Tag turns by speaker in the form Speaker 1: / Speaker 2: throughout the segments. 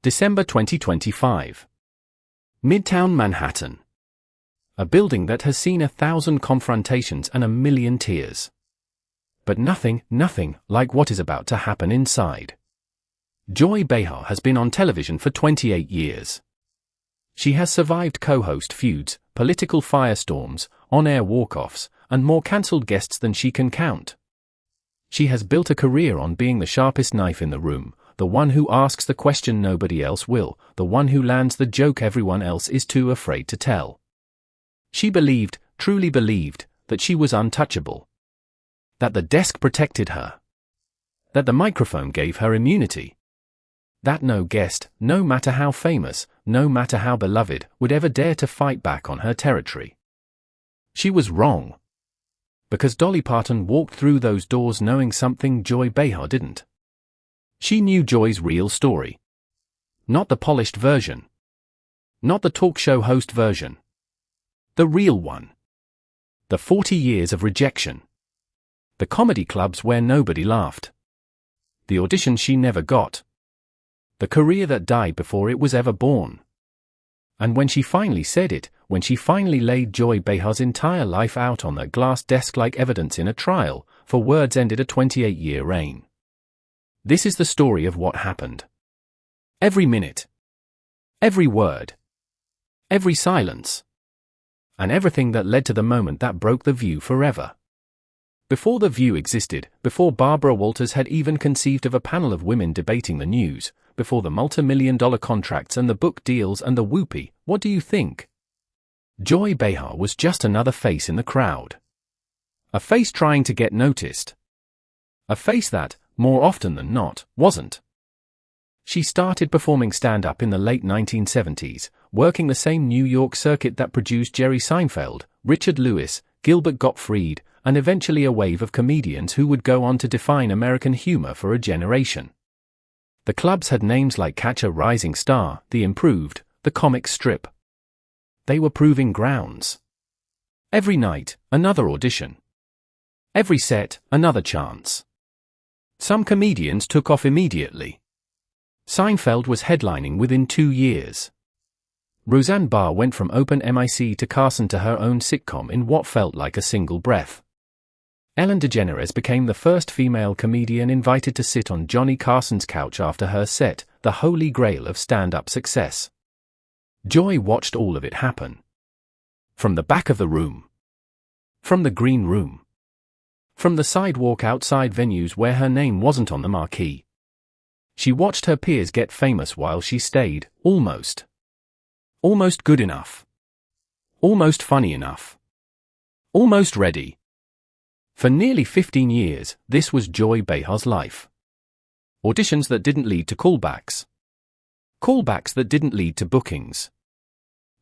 Speaker 1: December 2025. Midtown Manhattan. A building that has seen 1,000 confrontations and 1,000,000 tears. But nothing like what is about to happen inside. Joy Behar has been on television for 28 years. She has survived co-host feuds, political firestorms, on-air walk-offs, and more cancelled guests than she can count. She has built a career on being the sharpest knife in the room, the one who asks the question nobody else will, the one who lands the joke everyone else is too afraid to tell. She believed, truly believed, that she was untouchable. That the desk protected her. That the microphone gave her immunity. That no guest, no matter how famous, no matter how beloved, would ever dare to fight back on her territory. She was wrong. Because Dolly Parton walked through those doors knowing something Joy Behar didn't. She knew Joy's real story. Not the polished version. Not the talk show host version. The real one. The 40 years of rejection. The comedy clubs where nobody laughed. The auditions she never got. The career that died before it was ever born. And when she finally said it, when she finally laid Joy Behar's entire life out on that glass desk like evidence in a trial, for words ended a 28-year reign. This is the story of what happened. Every minute. Every word. Every silence. And everything that led to the moment that broke The View forever. Before The View existed, before Barbara Walters had even conceived of a panel of women debating the news, before the multi-million-dollar contracts and the book deals and the whoopee, what do you think? Joy Behar was just another face in the crowd. A face trying to get noticed. A face that, more often than not, wasn't. She started performing stand-up in the late 1970s, working the same New York circuit that produced Jerry Seinfeld, Richard Lewis, Gilbert Gottfried, and eventually a wave of comedians who would go on to define American humor for a generation. The clubs had names like Catch a Rising Star, The Improved, The Comic Strip. They were proving grounds. Every night, another audition. Every set, another chance. Some comedians took off immediately. Seinfeld was headlining within 2 years. Roseanne Barr went from open mic to Carson to her own sitcom in what felt like a single breath. Ellen DeGeneres became the first female comedian invited to sit on Johnny Carson's couch after her set, the holy grail of stand-up success. Joy watched all of it happen. From the back of the room. From the green room. From the sidewalk outside venues where her name wasn't on the marquee. She watched her peers get famous while she stayed, almost. Almost good enough. Almost funny enough. Almost ready. For nearly 15 years, this was Joy Behar's life. Auditions that didn't lead to callbacks. Callbacks that didn't lead to bookings.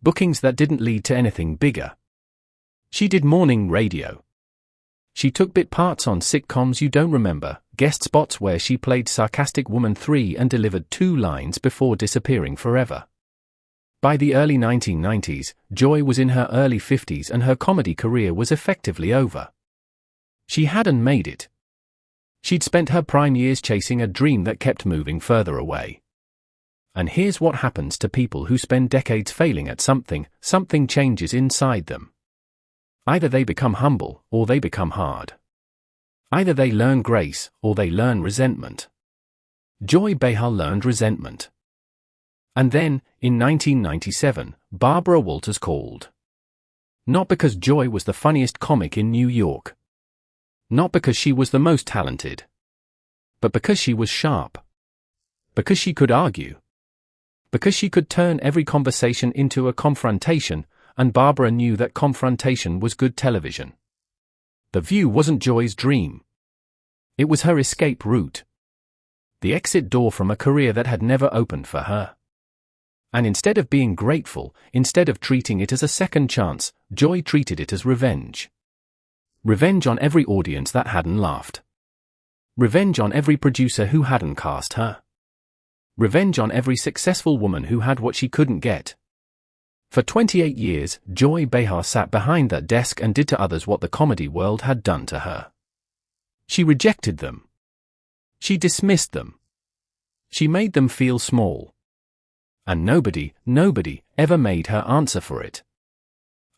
Speaker 1: Bookings that didn't lead to anything bigger. She did morning radio. She took bit parts on sitcoms you don't remember, guest spots where she played sarcastic woman 3 and delivered 2 lines before disappearing forever. By the early 1990s, Joy was in her early 50s and her comedy career was effectively over. She hadn't made it. She'd spent her prime years chasing a dream that kept moving further away. And here's what happens to people who spend decades failing at something changes inside them. Either they become humble, or they become hard. Either they learn grace, or they learn resentment. Joy Behar learned resentment. And then, in 1997, Barbara Walters called. Not because Joy was the funniest comic in New York. Not because she was the most talented. But because she was sharp. Because she could argue. Because she could turn every conversation into a confrontation, and Barbara knew that confrontation was good television. The View wasn't Joy's dream. It was her escape route. The exit door from a career that had never opened for her. And instead of being grateful, instead of treating it as a second chance, Joy treated it as revenge. Revenge on every audience that hadn't laughed. Revenge on every producer who hadn't cast her. Revenge on every successful woman who had what she couldn't get. For 28 years, Joy Behar sat behind that desk and did to others what the comedy world had done to her. She rejected them. She dismissed them. She made them feel small. And nobody ever made her answer for it.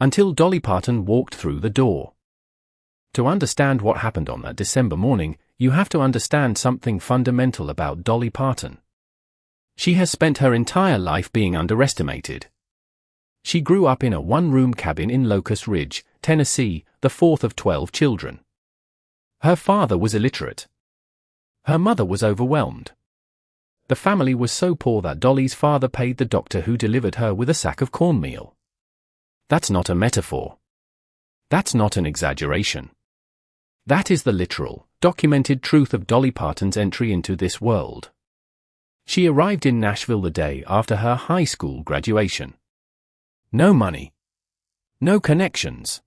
Speaker 1: Until Dolly Parton walked through the door. To understand what happened on that December morning, you have to understand something fundamental about Dolly Parton. She has spent her entire life being underestimated. She grew up in a one-room cabin in Locust Ridge, Tennessee, the fourth of 12 children. Her father was illiterate. Her mother was overwhelmed. The family was so poor that Dolly's father paid the doctor who delivered her with a sack of cornmeal. That's not a metaphor. That's not an exaggeration. That is the literal, documented truth of Dolly Parton's entry into this world. She arrived in Nashville the day after her high school graduation. No money. No connections.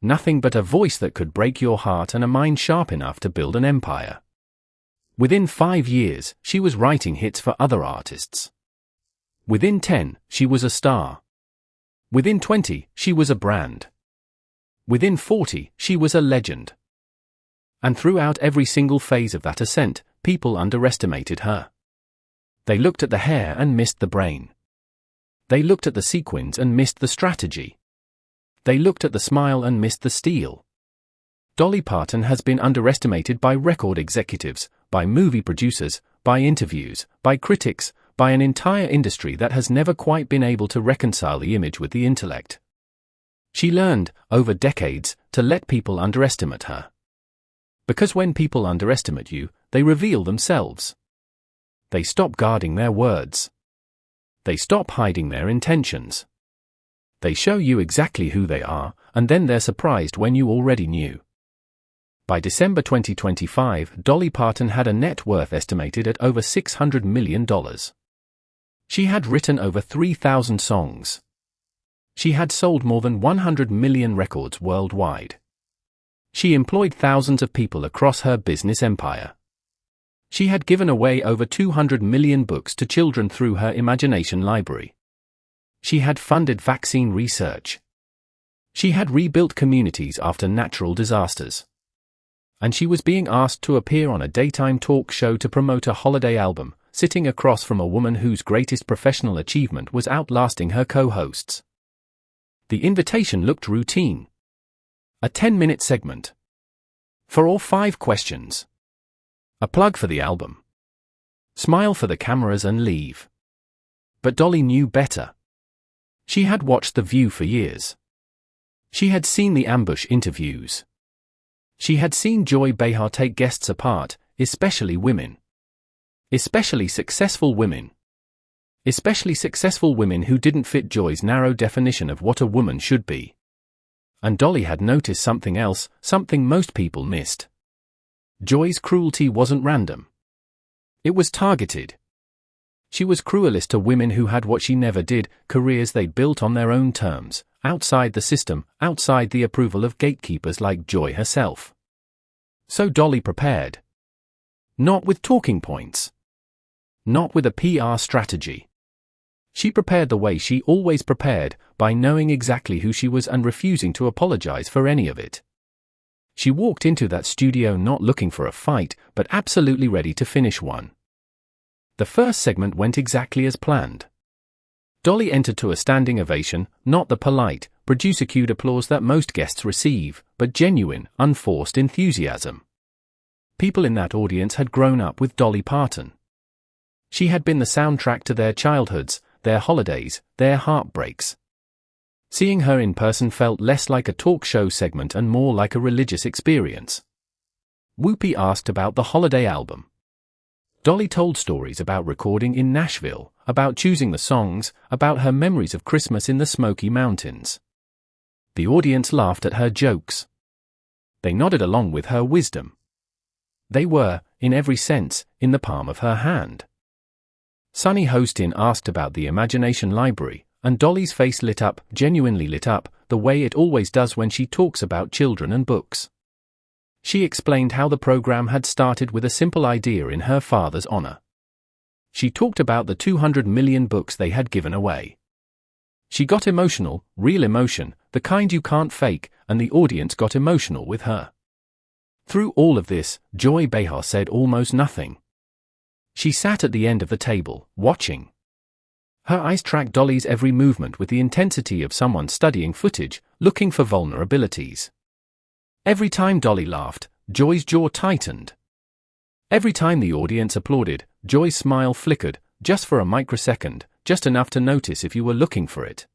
Speaker 1: Nothing but a voice that could break your heart and a mind sharp enough to build an empire. Within 5 years, she was writing hits for other artists. Within 10, she was a star. Within 20, she was a brand. Within 40, she was a legend. And throughout every single phase of that ascent, people underestimated her. They looked at the hair and missed the brain. They looked at the sequins and missed the strategy. They looked at the smile and missed the steel. Dolly Parton has been underestimated by record executives, by movie producers, by interviews, by critics, by an entire industry that has never quite been able to reconcile the image with the intellect. She learned, over decades, to let people underestimate her. Because when people underestimate you, they reveal themselves. They stop guarding their words. They stop hiding their intentions. They show you exactly who they are, and then they're surprised when you already knew. By December 2025, Dolly Parton had a net worth estimated at over $600 million. She had written over 3,000 songs. She had sold more than 100 million records worldwide. She employed thousands of people across her business empire. She had given away over 200 million books to children through her Imagination Library. She had funded vaccine research. She had rebuilt communities after natural disasters. And she was being asked to appear on a daytime talk show to promote a holiday album, sitting across from a woman whose greatest professional achievement was outlasting her co-hosts. The invitation looked routine. A 10-minute segment. For all 5 questions. A plug for the album. Smile for the cameras and leave. But Dolly knew better. She had watched The View for years. She had seen the ambush interviews. She had seen Joy Behar take guests apart, especially women. Especially successful women. Especially successful women who didn't fit Joy's narrow definition of what a woman should be. And Dolly had noticed something else, something most people missed. Joy's cruelty wasn't random. It was targeted. She was cruelest to women who had what she never did, careers they built on their own terms, outside the system, outside the approval of gatekeepers like Joy herself. So Dolly prepared. Not with talking points. Not with a PR strategy. She prepared the way she always prepared, by knowing exactly who she was and refusing to apologize for any of it. She walked into that studio not looking for a fight, but absolutely ready to finish one. The first segment went exactly as planned. Dolly entered to a standing ovation, not the polite, producer-cued applause that most guests receive, but genuine, unforced enthusiasm. People in that audience had grown up with Dolly Parton. She had been the soundtrack to their childhoods, their holidays, their heartbreaks. Seeing her in person felt less like a talk show segment and more like a religious experience. Whoopi asked about the holiday album. Dolly told stories about recording in Nashville, about choosing the songs, about her memories of Christmas in the Smoky Mountains. The audience laughed at her jokes. They nodded along with her wisdom. They were, in every sense, in the palm of her hand. Sunny Hostin asked about the Imagination Library, and Dolly's face lit up, genuinely lit up, the way it always does when she talks about children and books. She explained how the program had started with a simple idea in her father's honor. She talked about the 200 million books they had given away. She got emotional, real emotion, the kind you can't fake, and the audience got emotional with her. Through all of this, Joy Behar said almost nothing. She sat at the end of the table, watching. Her eyes tracked Dolly's every movement with the intensity of someone studying footage, looking for vulnerabilities. Every time Dolly laughed, Joy's jaw tightened. Every time the audience applauded, Joy's smile flickered, just for a microsecond, just enough to notice if you were looking for it.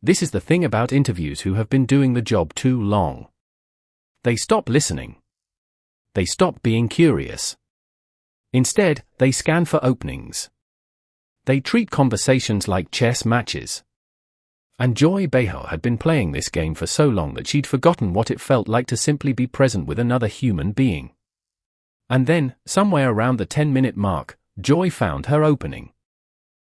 Speaker 1: This is the thing about interviews who have been doing the job too long. They stop listening. They stop being curious. Instead, they scan for openings. They treat conversations like chess matches. And Joy Behar had been playing this game for so long that she'd forgotten what it felt like to simply be present with another human being. And then, somewhere around the 10-minute mark, Joy found her opening.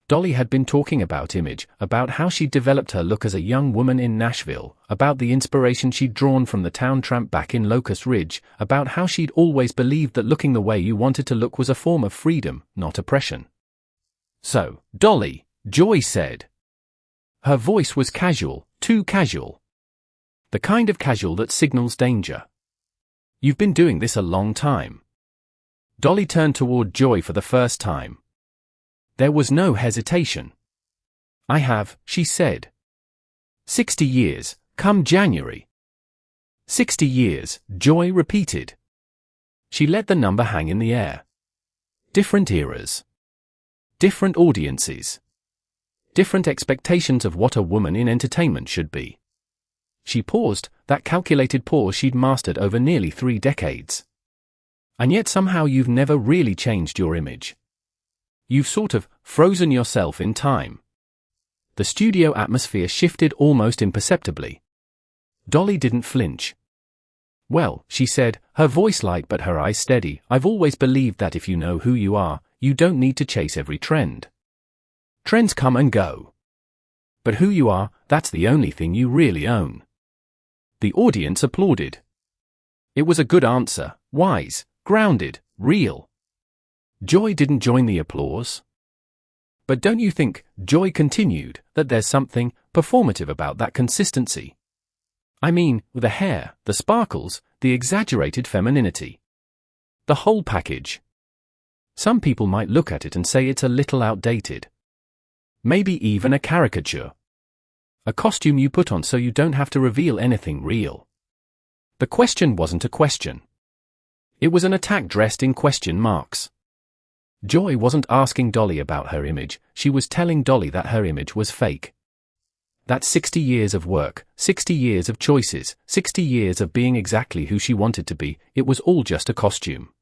Speaker 1: Dolly had been talking about image, about how she'd developed her look as a young woman in Nashville, about the inspiration she'd drawn from the town tramp back in Locust Ridge, about how she'd always believed that looking the way you wanted to look was a form of freedom, not oppression. "So, Dolly," Joy said. Her voice was casual, too casual. The kind of casual that signals danger. "You've been doing this a long time." Dolly turned toward Joy for the first time. There was no hesitation. "I have," she said. 60 years, come January." 60 years, Joy repeated. She let the number hang in the air. Different eras. Different audiences. Different expectations of what a woman in entertainment should be. She paused, that calculated pause she'd mastered over nearly 3 decades. And yet somehow you've never really changed your image. You've sort of frozen yourself in time. The studio atmosphere shifted almost imperceptibly. Dolly didn't flinch. "Well," she said, her voice light but her eyes steady, "I've always believed that if you know who you are, you don't need to chase every trend. Trends come and go. But who you are, that's the only thing you really own." The audience applauded. It was a good answer, wise, grounded, real. Joy didn't join the applause. "But don't you think," Joy continued, "that there's something performative about that consistency? I mean, the hair, the sparkles, the exaggerated femininity. The whole package. Some people might look at it and say it's a little outdated. Maybe even a caricature. A costume you put on so you don't have to reveal anything real." The question wasn't a question. It was an attack dressed in question marks. Joy wasn't asking Dolly about her image, she was telling Dolly that her image was fake. That 60 years of work, 60 years of choices, 60 years of being exactly who she wanted to be, it was all just a costume.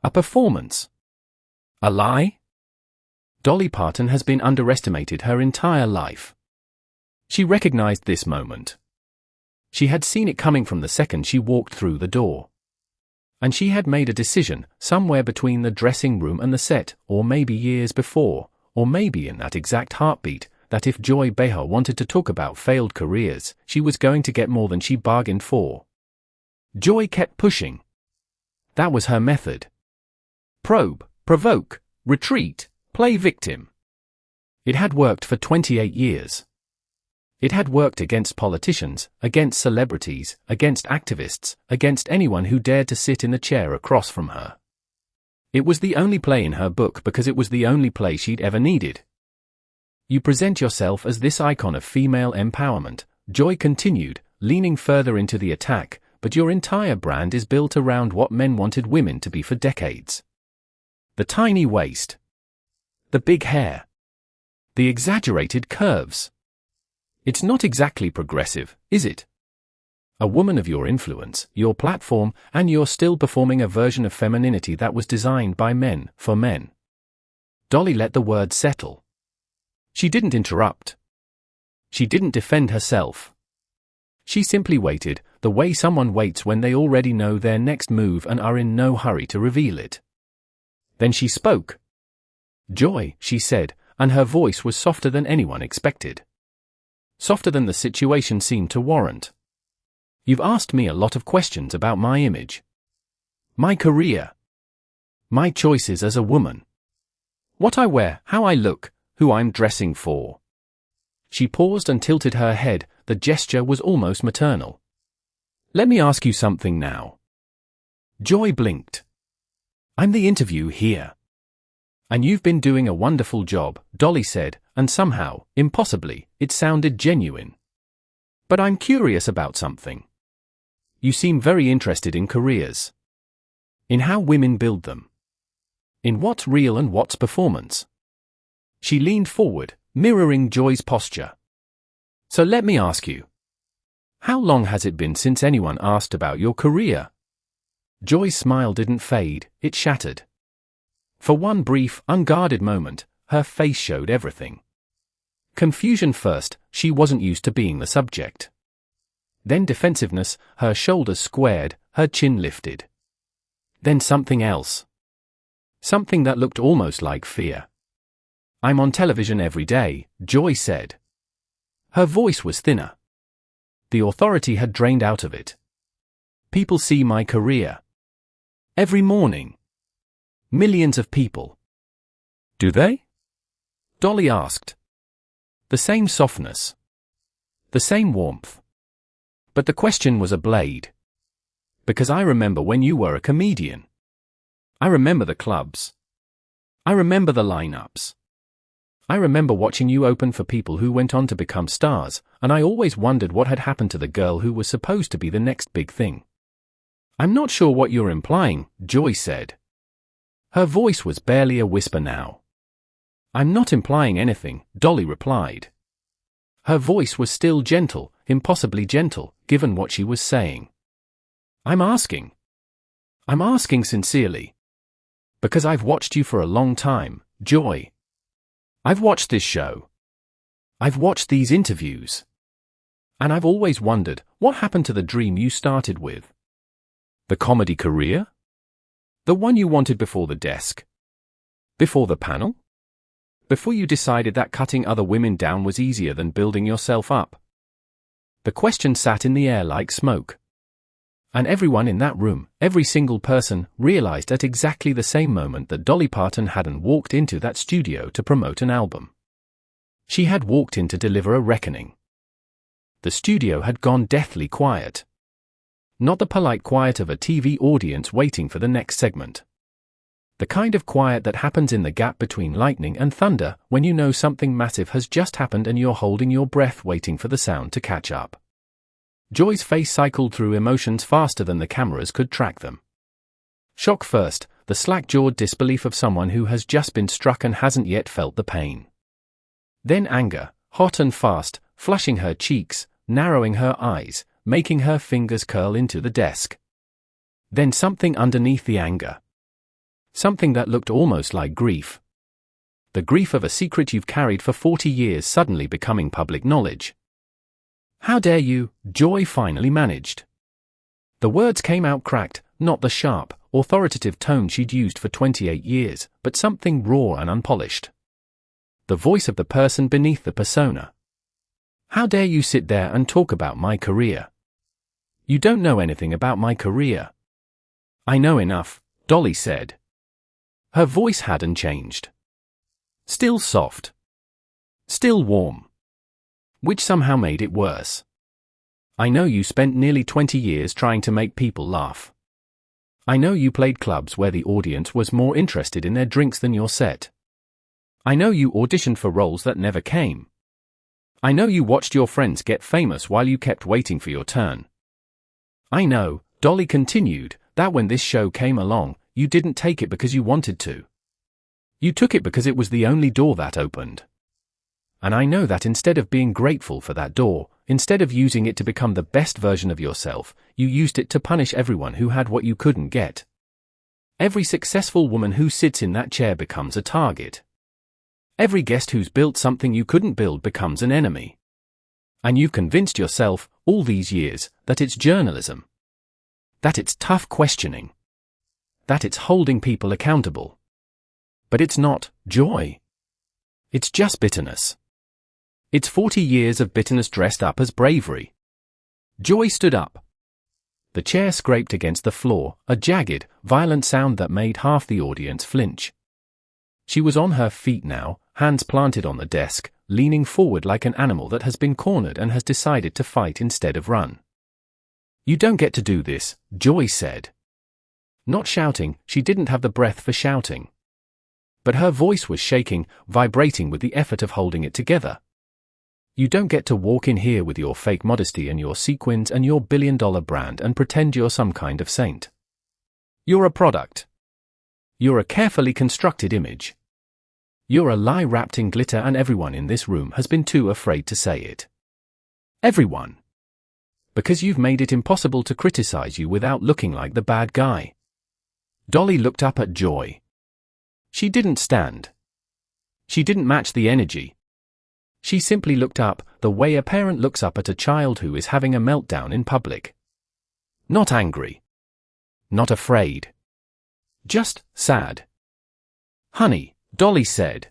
Speaker 1: A performance. A lie? Dolly Parton has been underestimated her entire life. She recognized this moment. She had seen it coming from the second she walked through the door. And she had made a decision, somewhere between the dressing room and the set, or maybe years before, or maybe in that exact heartbeat, that if Joy Behar wanted to talk about failed careers, she was going to get more than she bargained for. Joy kept pushing. That was her method. Probe, provoke, retreat, play victim. It had worked for 28 years. It had worked against politicians, against celebrities, against activists, against anyone who dared to sit in the chair across from her. It was the only play in her book because it was the only play she'd ever needed. "You present yourself as this icon of female empowerment," Joy continued, leaning further into the attack, "but your entire brand is built around what men wanted women to be for decades. The tiny waist. The big hair. The exaggerated curves. It's not exactly progressive, is it? A woman of your influence, your platform, and you're still performing a version of femininity that was designed by men, for men." Dolly let the word settle. She didn't interrupt. She didn't defend herself. She simply waited, the way someone waits when they already know their next move and are in no hurry to reveal it. Then she spoke. "Joy," she said, and her voice was softer than anyone expected. Softer than the situation seemed to warrant. "You've asked me a lot of questions about my image. My career. My choices as a woman. What I wear, how I look, who I'm dressing for." She paused and tilted her head, the gesture was almost maternal. "Let me ask you something now." Joy blinked. "I'm the interview here. And you've been doing a wonderful job, Dolly said, and somehow, impossibly, it sounded genuine. But I'm curious about something. You seem very interested in careers. In how women build them. In what's real and what's performance. She leaned forward, mirroring Joy's posture. So let me ask you. How long has it been since anyone asked about your career? Joy's smile didn't fade, it shattered. For one brief, unguarded moment, her face showed everything. Confusion first, she wasn't used to being the subject. Then defensiveness, her shoulders squared, her chin lifted. Then something else. Something that looked almost like fear. I'm on television every day, Joy said. Her voice was thinner. The authority had drained out of it. People see my career. Every morning. Millions of people. Do they? Dolly asked. The same softness. The same warmth. But the question was a blade. Because I remember when you were a comedian. I remember the clubs. I remember the lineups. I remember watching you open for people who went on to become stars, and I always wondered what had happened to the girl who was supposed to be the next big thing. I'm not sure what you're implying, Joy said. Her voice was barely a whisper now. I'm not implying anything, Dolly replied. Her voice was still gentle, impossibly gentle, given what she was saying. I'm asking sincerely. Because I've watched you for a long time, Joy. I've watched this show. I've watched these interviews. And I've always wondered, what happened to the dream you started with? The comedy career? The one you wanted before the desk? Before the panel? Before you decided that cutting other women down was easier than building yourself up? The question sat in the air like smoke. And everyone in that room, every single person, realized at exactly the same moment that Dolly Parton hadn't walked into that studio to promote an album. She had walked in to deliver a reckoning. The studio had gone deathly quiet. Not the polite quiet of a TV audience waiting for the next segment. The kind of quiet that happens in the gap between lightning and thunder when you know something massive has just happened and you're holding your breath waiting for the sound to catch up. Joy's face cycled through emotions faster than the cameras could track them. Shock first, the slack-jawed disbelief of someone who has just been struck and hasn't yet felt the pain. Then anger, hot and fast, flushing her cheeks, narrowing her eyes, making her fingers curl into the desk. Then something underneath the anger. Something that looked almost like grief. The grief of a secret you've carried for 40 years suddenly becoming public knowledge. How dare you, Joy finally managed. The words came out cracked, not the sharp, authoritative tone she'd used for 28 years, but something raw and unpolished. The voice of the person beneath the persona. How dare you sit there and talk about my career? You don't know anything about my career. I know enough, Dolly said. Her voice hadn't changed. Still soft. Still warm. Which somehow made it worse. I know you spent nearly 20 years trying to make people laugh. I know you played clubs where the audience was more interested in their drinks than your set. I know you auditioned for roles that never came. I know you watched your friends get famous while you kept waiting for your turn. I know, Dolly continued, that when this show came along, you didn't take it because you wanted to. You took it because it was the only door that opened. And I know that instead of being grateful for that door, instead of using it to become the best version of yourself, you used it to punish everyone who had what you couldn't get. Every successful woman who sits in that chair becomes a target. Every guest who's built something you couldn't build becomes an enemy. And you've convinced yourself, all these years, that it's journalism. That it's tough questioning. That it's holding people accountable. But it's not, Joy. It's just bitterness. It's 40 years of bitterness dressed up as bravery. Joy stood up. The chair scraped against the floor, a jagged, violent sound that made half the audience flinch. She was on her feet now, hands planted on the desk, leaning forward like an animal that has been cornered and has decided to fight instead of run. You don't get to do this, Joy said. Not shouting, she didn't have the breath for shouting. But her voice was shaking, vibrating with the effort of holding it together. You don't get to walk in here with your fake modesty and your sequins and your billion-dollar brand and pretend you're some kind of saint. You're a product. You're a carefully constructed image. You're a lie wrapped in glitter, and everyone in this room has been too afraid to say it. Everyone. Because you've made it impossible to criticize you without looking like the bad guy. Dolly looked up at Joy. She didn't stand. She didn't match the energy. She simply looked up, the way a parent looks up at a child who is having a meltdown in public. Not angry. Not afraid. Just sad. Honey, Dolly said.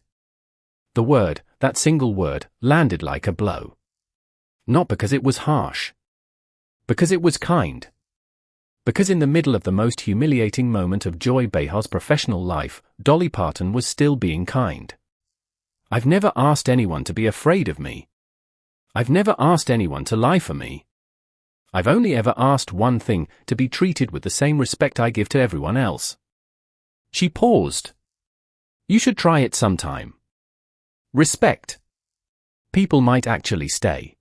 Speaker 1: The word, that single word, landed like a blow. Not because it was harsh. Because it was kind. Because in the middle of the most humiliating moment of Joy Behar's professional life, Dolly Parton was still being kind. I've never asked anyone to be afraid of me. I've never asked anyone to lie for me. I've only ever asked one thing, to be treated with the same respect I give to everyone else. She paused. You should try it sometime. Respect. People might actually stay.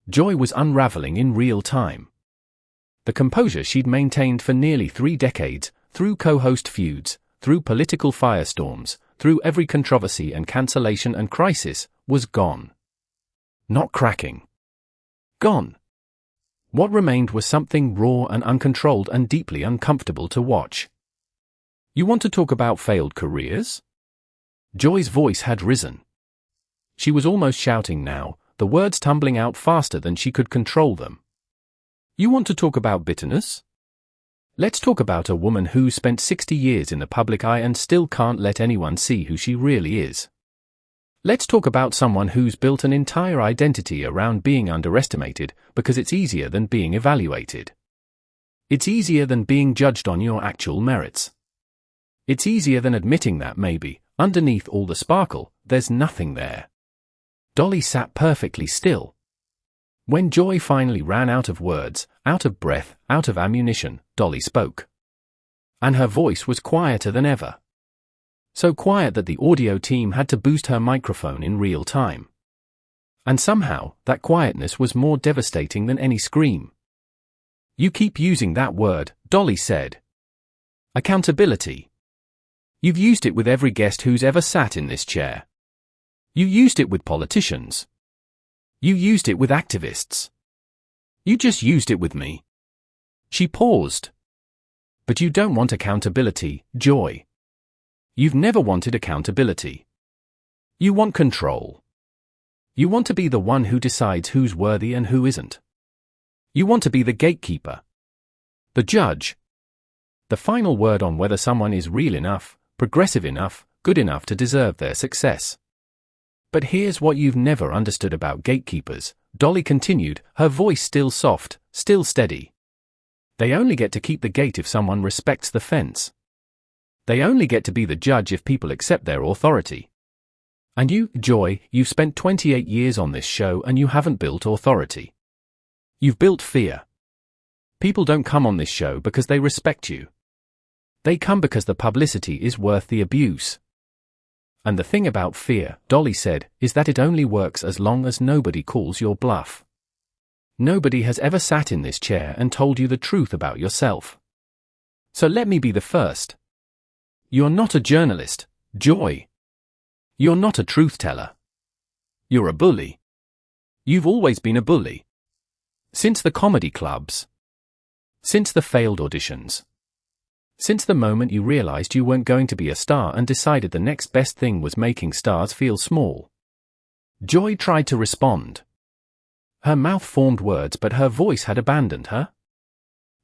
Speaker 1: Joy was unraveling in real time. The composure she'd maintained for nearly 3 decades, through co-host feuds, through political firestorms, through every controversy and cancellation and crisis, was gone. Not cracking. Gone. What remained was something raw and uncontrolled and deeply uncomfortable to watch. You want to talk about failed careers? Joy's voice had risen. She was almost shouting now, the words tumbling out faster than she could control them. You want to talk about bitterness? Let's talk about a woman who spent 60 years in the public eye and still can't let anyone see who she really is. Let's talk about someone who's built an entire identity around being underestimated because it's easier than being evaluated. It's easier than being judged on your actual merits. It's easier than admitting that maybe, underneath all the sparkle, there's nothing there. Dolly sat perfectly still. When Joy finally ran out of words, out of breath, out of ammunition, Dolly spoke. And her voice was quieter than ever. So quiet that the audio team had to boost her microphone in real time. And somehow, that quietness was more devastating than any scream. You keep using that word, Dolly said. Accountability. You've used it with every guest who's ever sat in this chair. You used it with politicians. You used it with activists. You just used it with me. She paused. But you don't want accountability, Joy. You've never wanted accountability. You want control. You want to be the one who decides who's worthy and who isn't. You want to be the gatekeeper. The judge. The final word on whether someone is real enough, progressive enough, good enough to deserve their success. But here's what you've never understood about gatekeepers, Dolly continued, her voice still soft, still steady. They only get to keep the gate if someone respects the fence. They only get to be the judge if people accept their authority. And you, Joy, you've spent 28 years on this show and you haven't built authority. You've built fear. People don't come on this show because they respect you. They come because the publicity is worth the abuse. And the thing about fear, Dolly said, is that it only works as long as nobody calls your bluff. Nobody has ever sat in this chair and told you the truth about yourself. So let me be the first. You're not a journalist, Joy. You're not a truth teller. You're a bully. You've always been a bully. Since the comedy clubs. Since the failed auditions. Since the moment you realized you weren't going to be a star and decided the next best thing was making stars feel small. Joy tried to respond. Her mouth formed words, but her voice had abandoned her.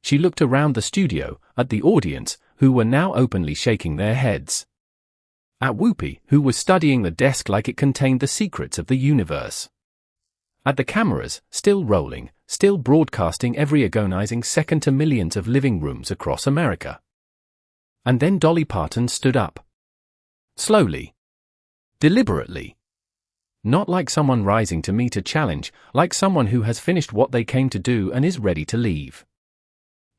Speaker 1: She looked around the studio, at the audience, who were now openly shaking their heads. At Whoopi, who was studying the desk like it contained the secrets of the universe. At the cameras, still rolling, still broadcasting every agonizing second to millions of living rooms across America. And then Dolly Parton stood up. Slowly. Deliberately. Not like someone rising to meet a challenge, like someone who has finished what they came to do and is ready to leave.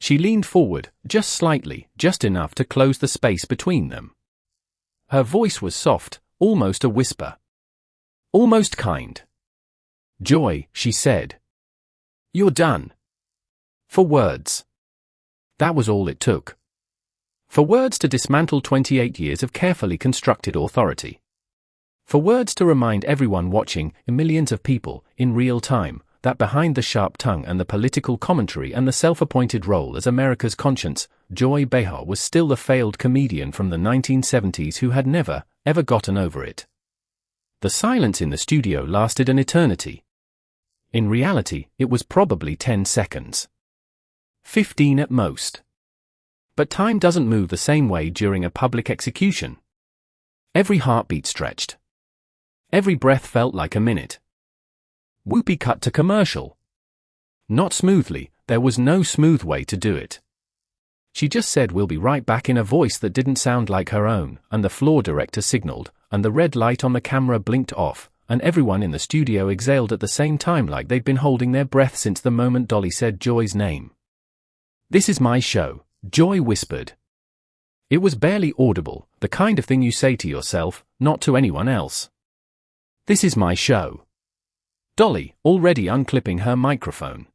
Speaker 1: She leaned forward, just slightly, just enough to close the space between them. Her voice was soft, almost a whisper. Almost kind. "Joy," she said. "You're done." For words. That was all it took. For words to dismantle 28 years of carefully constructed authority. For words to remind everyone watching, millions of people, in real time, that behind the sharp tongue and the political commentary and the self-appointed role as America's conscience, Joy Behar was still the failed comedian from the 1970s who had never, ever gotten over it. The silence in the studio lasted an eternity. In reality, it was probably 10 seconds. 15 at most. But time doesn't move the same way during a public execution. Every heartbeat stretched. Every breath felt like a minute. Whoopi cut to commercial. Not smoothly, there was no smooth way to do it. She just said "we'll be right back" in a voice that didn't sound like her own, and the floor director signaled, and the red light on the camera blinked off, and everyone in the studio exhaled at the same time like they'd been holding their breath since the moment Dolly said Joy's name. "This is my show," Joy whispered. It was barely audible, the kind of thing you say to yourself, not to anyone else. "This is my show." Dolly, already unclipping her microphone.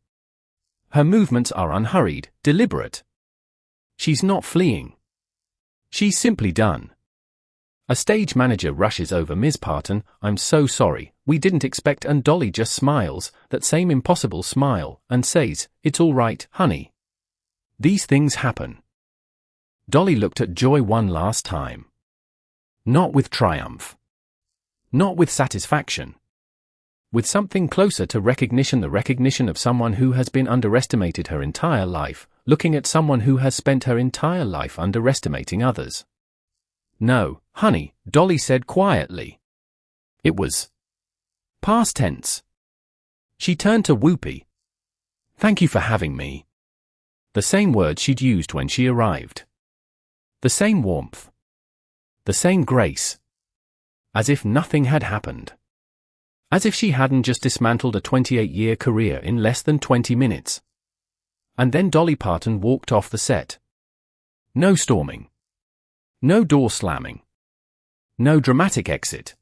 Speaker 1: Her movements are unhurried, deliberate. She's not fleeing. She's simply done. A stage manager rushes over Ms. Parton. "I'm so sorry, we didn't expect," and Dolly just smiles, that same impossible smile, and says, "It's all right, honey. These things happen." Dolly looked at Joy one last time. Not with triumph. Not with satisfaction. With something closer to recognition, the recognition of someone who has been underestimated her entire life, looking at someone who has spent her entire life underestimating others. "No, honey," Dolly said quietly. It was past tense. She turned to Whoopi. "Thank you for having me." The same words she'd used when she arrived. The same warmth. The same grace. As if nothing had happened. As if she hadn't just dismantled a 28-year career in less than 20 minutes. And then Dolly Parton walked off the set. No storming. No door slamming. No dramatic exit.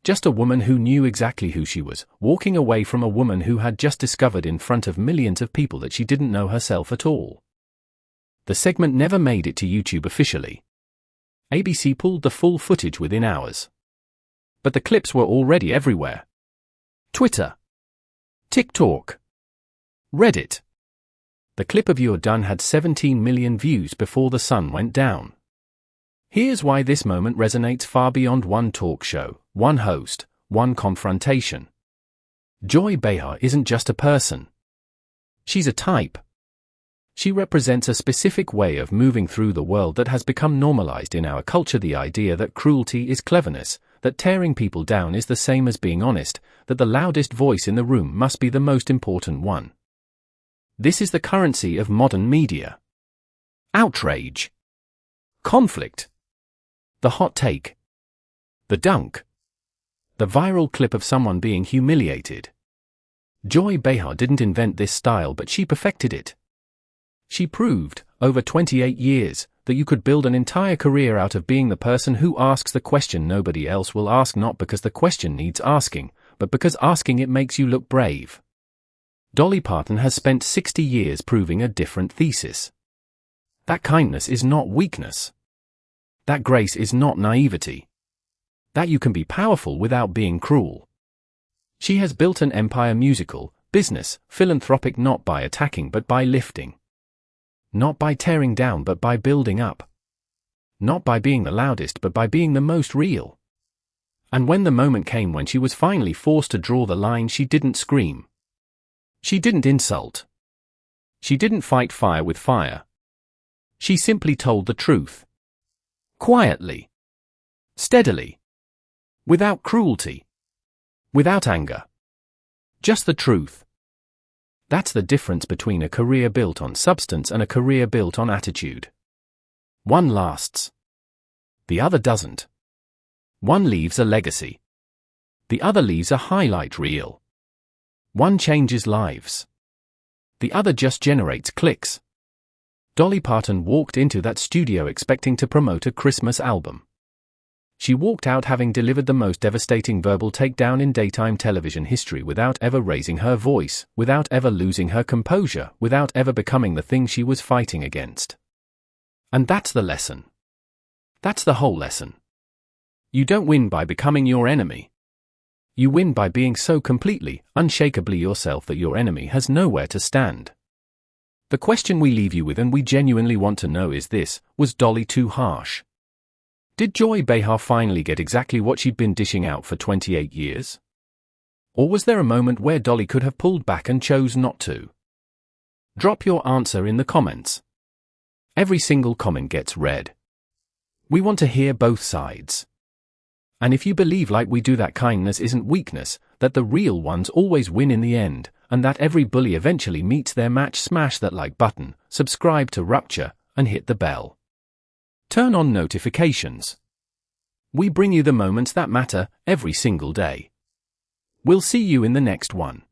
Speaker 1: Just a woman who knew exactly who she was, walking away from a woman who had just discovered in front of millions of people that she didn't know herself at all. The segment never made it to YouTube officially. ABC pulled the full footage within hours. But the clips were already everywhere. Twitter. TikTok. Reddit. The clip of "You're Done" had 17 million views before the sun went down. Here's why this moment resonates far beyond one talk show, one host, one confrontation. Joy Behar isn't just a person. She's a type. She represents a specific way of moving through the world that has become normalized in our culture, the idea that cruelty is cleverness, that tearing people down is the same as being honest, that the loudest voice in the room must be the most important one. This is the currency of modern media. Outrage. Conflict. The hot take. The dunk. The viral clip of someone being humiliated. Joy Behar didn't invent this style, but she perfected it. She proved, over 28 years, that you could build an entire career out of being the person who asks the question nobody else will ask, not because the question needs asking, but because asking it makes you look brave. Dolly Parton has spent 60 years proving a different thesis. That kindness is not weakness. That grace is not naivety. That you can be powerful without being cruel. She has built an empire, musical, business, philanthropic, not by attacking but by lifting. Not by tearing down but by building up. Not by being the loudest but by being the most real. And when the moment came when she was finally forced to draw the line, she didn't scream. She didn't insult. She didn't fight fire with fire. She simply told the truth. Quietly. Steadily. Without cruelty. Without anger. Just the truth. That's the difference between a career built on substance and a career built on attitude. One lasts. The other doesn't. One leaves a legacy. The other leaves a highlight reel. One changes lives. The other just generates clicks. Dolly Parton walked into that studio expecting to promote a Christmas album. She walked out having delivered the most devastating verbal takedown in daytime television history without ever raising her voice, without ever losing her composure, without ever becoming the thing she was fighting against. And that's the lesson. That's the whole lesson. You don't win by becoming your enemy. You win by being so completely, unshakably yourself that your enemy has nowhere to stand. The question we leave you with and we genuinely want to know is this: was Dolly too harsh? Did Joy Behar finally get exactly what she'd been dishing out for 28 years? Or was there a moment where Dolly could have pulled back and chose not to? Drop your answer in the comments. Every single comment gets read. We want to hear both sides. And if you believe like we do that kindness isn't weakness, that the real ones always win in the end, and that every bully eventually meets their match, smash that like button, subscribe to Rupture, and hit the bell. Turn on notifications. We bring you the moments that matter every single day. We'll see you in the next one.